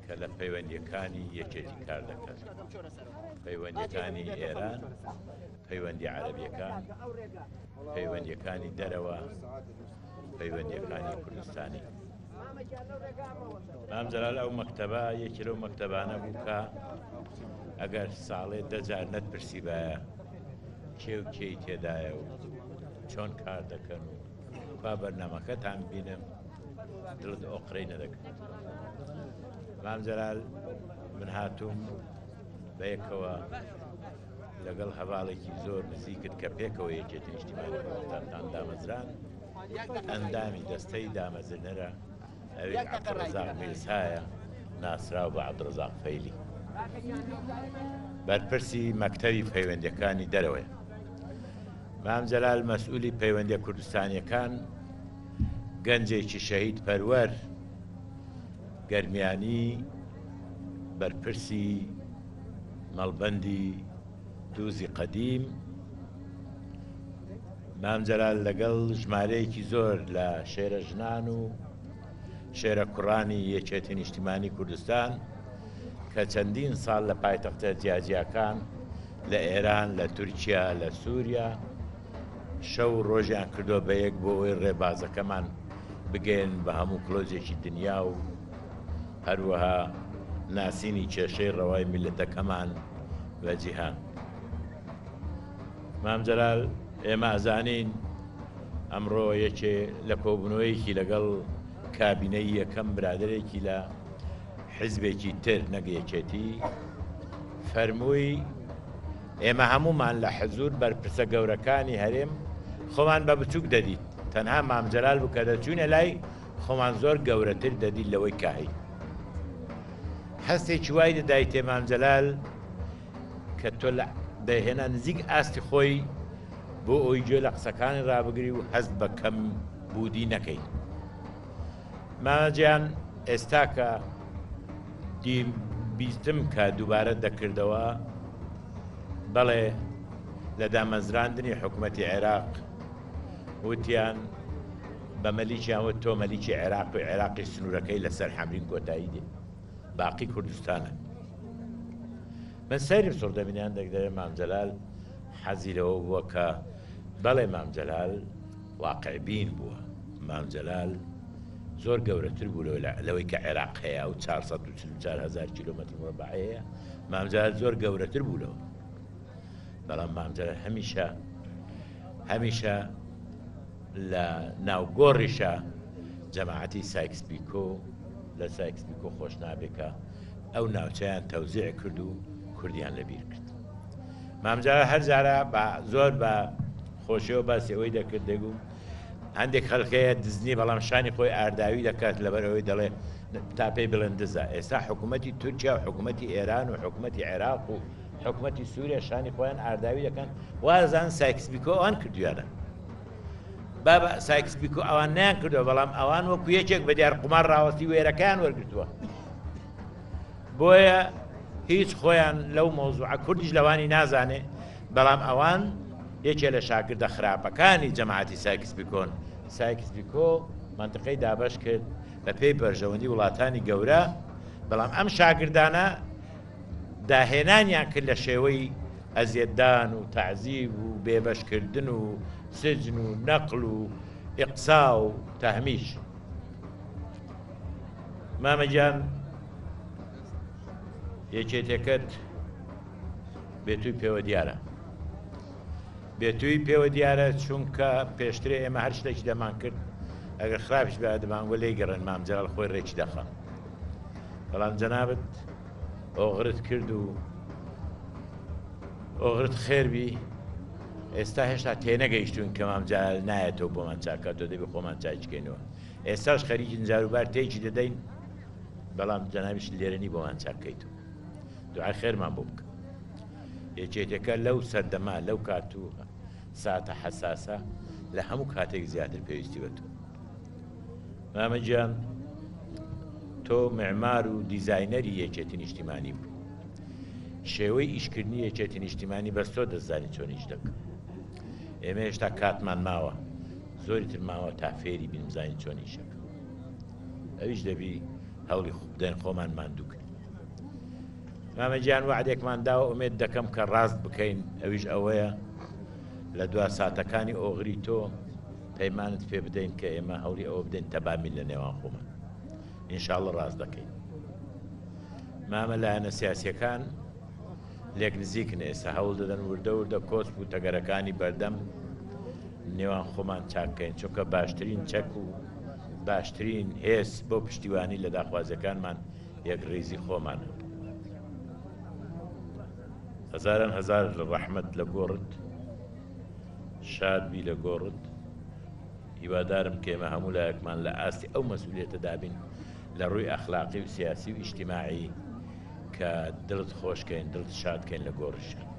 کە لە پەیوەندیەکانی یەکێتی کار دەکات، پەیوەندیەکانی ئێران، پەیوەندی عەرەبیەکان، پەیوەندیەکانی دەرەوە، پەیوەندیەکانی کوردستانی. مام جەلال ئەو مەکتەبە یەکی لەو مەکتەبانە بوو کە ئەگەر ساڵێ 10 جار نەتپرسی بایە کێ و کێی تێدایە و چۆن کار دەکەن و با بەرنامەکەتان بینم دڵت ئۆقرەی نەدەکرد. مام جەلال من هاتووم بەیەکەوە لەگەڵ هەواڵێکی زۆر نزیکت کە پێکەوە یەکێتی نیشتیمانی کوردستانتان دامەزران، ئەندامی دەستەی دامەزرنەرە ئەوەی عەبدوڕەزاق میرزایە ناسراو بە عەبدوڕەزاق فەیلی. بەرپرسی مەکتەبی پەیوەندیەکانی دەرەوەیە. مام جەلال مەسئولی پەیوەندیە کوردستانیەکان گەنجێکی شەهید پەروەر گەرمیانی بەرپرسی مەڵبەندی دووزی قەدیم. مام جەلال لەگەڵ ژمارەیەکی زۆر لە شێرە ژنان و شێرە کوڕانی یەکێتی نیشتیمانی کوردستان کە چەندین ساڵ لە پایتەختە جیاجیاکان لە ئێران، لە تورکیا، لە سووریا شەو ڕۆژیان کردو بە یەک بۆ ئەوەی ڕێبازەکەمان بگەین بە هەموو کلۆزێکی دنیا و هەروەها ناسینی کێشەی ڕەوای میلەتەکەمان بە جیهان. مام جەلال ئێمە ئەزانین ئەمڕۆ یەکێ لە کۆبوونەوەیەکی لەگەڵ کابینەی یەکەم برادرێکی لە حیزبێکی تر نەگەیەکێتی فەرمووی ئێمە هەمومان لە حزور بەرپرسە گەورەکانی هەرێم خۆمان بە بچووک دەدیت، تەنها مام جەلال بوو کە دەچوونە لای خۆمان زۆر گەورەتر دەدیت لەوەی کاهی. هەستێکی وای دەدایتێ مام جەلال کە تۆ دەهێنا نزیک ئاستی خۆی بۆ ئەوی گوێ لە قسەکانی ڕابگری و هەست بە کەم بوودی نەکەی. مامەجیان ئێستا کە بیستم کە دووبارە دەکردەوە بەڵێ لە دامەزراندنی حکوومەتی عێراق وتیان بە مەلیکیانوە تۆ مەلیکی عێراق و عێراقی سنوورەکەی لەسەر حەمرین کۆتایی دێ باقی کوردستانە. من سەیرم سوڕ دەبینیان دەکدەوێت مام جەلال حەزی لەوە بووە کە بەڵێ مام جەلال واقعبین بووە، مام جەلال زۆر گەورەتر بوو لەوەی کە عێراق هەیە و 444,000 کیلۆمەتر مربع هەیە. مام جەلال زۆر گەورەتر بوو لەوە، بەڵام مام جەلال هەمیشە لە ناوگۆڕیشە جەماعەتی سایکس پیکۆ لە سایکس پیکۆ خۆش نابێکە ئەو ناوچەیان تەوزیع کرد و کوردیان لەبیر کرد. مام جەلال هەر جارە زۆر بە خۆشیەوە باسی ئەوەی دەکرد دەگو هەندێک خەڵکەیە دزنی بەڵام شانی خۆی ئارداوی دەکات لەبەرەوەی دەڵێ تا پێی بڵێن دزە. ئێستا حکوومەتی تورکیا و حکوومەتی ئێران و حکوومەتی عێراق و حکوومەتی سووریا شانی خۆیان ئارداوی دەکەن وازان سایکس پیکۆ ئەوان کردویانە. بابە سایکس پیکۆ ئەوان نیان کردووە، بەڵام ئەوان وەکو یەکێک بە دیار قومار ڕاوەستی وێرەکان وەرگرتووە. بۆیە هیچ خۆیان لەو مۆزوعە کوردیش لەوانی نازانێ، بەڵام ئەوان یەکێ لە شاگردە خراپەکانی جەماعەتی سایکس پیکۆن. سایکس پیکۆ منتقەی دابەش کرد بە پێی بەرژەوەندی وڵاتانی گەورە، بەڵام ئەم شاگردانە داهێنانیان کرد لە شێوەی ئەزیێتدان و تەعزیب و بێبەشکردن و سجن و نەقل و ئیقسا و تەهمیش. مامەگیان یەکێتەکەت بێتووی پێوە دیارە، بێتووی پێوە دیارە چونکە پێشترێ ئێمە هەر شتێکی دەمان کرد ئەگەر خراپش بە دەمانگوە لێی گەڕێن مام جەلال خۆی ڕێکی دەخەن، بەڵام جەنابەت ئۆغرت کرد و ئۆغرت خێربی ئێستا هێشتا تێنەگەیشتون کە مام جەلال نایەتەوە بۆمان چاکاتەوە دەبێ خۆمان چاکەینەوە. ئێستاش خەریکی جاروبار تێکی دەدەین، بەڵام جەنابیش لێرەنی بۆمان چاکەیتەوە. دوعای خێرمان بۆ بکە. یەکێتەکە لەو سەردەما لەو کاتوو ساتە حەساسە لە هەموو کاتێک زیاتر پێویستی بە تۆ. مامەگیان تۆ معمار و دیزاینەری یەکێتی نیشتیمانی بوو، شێوەی ئیشکردنی یەکێتی نیشتیمانی بەس تۆ دەزانی چۆن ئیش دەکە. ئێمە هێشتا کاتمان ماوە، زۆری تر ماوە تا فێری بین بزانین چۆن ئیشەکە. ئەویش دەبی هەوڵی بدەین خۆمان ماندووکەین. مامەگیان وعدێکمان داوە ئومێد دەکەم کە ڕاست بکەین، ئەویش ئەوەیە لە دوا ساتەکانی ئۆغری تۆ پەیمانت پێ بدەین کە ئێمە هەوڵی ئەوە بدەین تەبامیل لە نێوان خۆمان. ئینشاڵڵە ڕاست دەکەین. مامە لایەنە سیاسیەکان لێک نزیکن ئێستا هەوڵ دەدەن وردە وردە کۆسپ و تەگەرەکانی بەردەم نێوان خۆمان چاکەین، چونکە باشترین چەک و باشترین هێز بۆ پشتیوانی لە داخوازەکانمان یەکڕێزی خۆمانە. هەزاران هەزار ڕەحمەت لە گۆڕت، شادبی لە گۆڕت. هیوادارم کە ئێمە هەموو لایەکمان لە ئاستی ئەو مەسئولیەتە دابین لە ڕووی ئەخلاقی و سیاسی و ئیجتیماعی کە دڵت خۆشکەین، دڵت شادکەین لە گۆڕشە.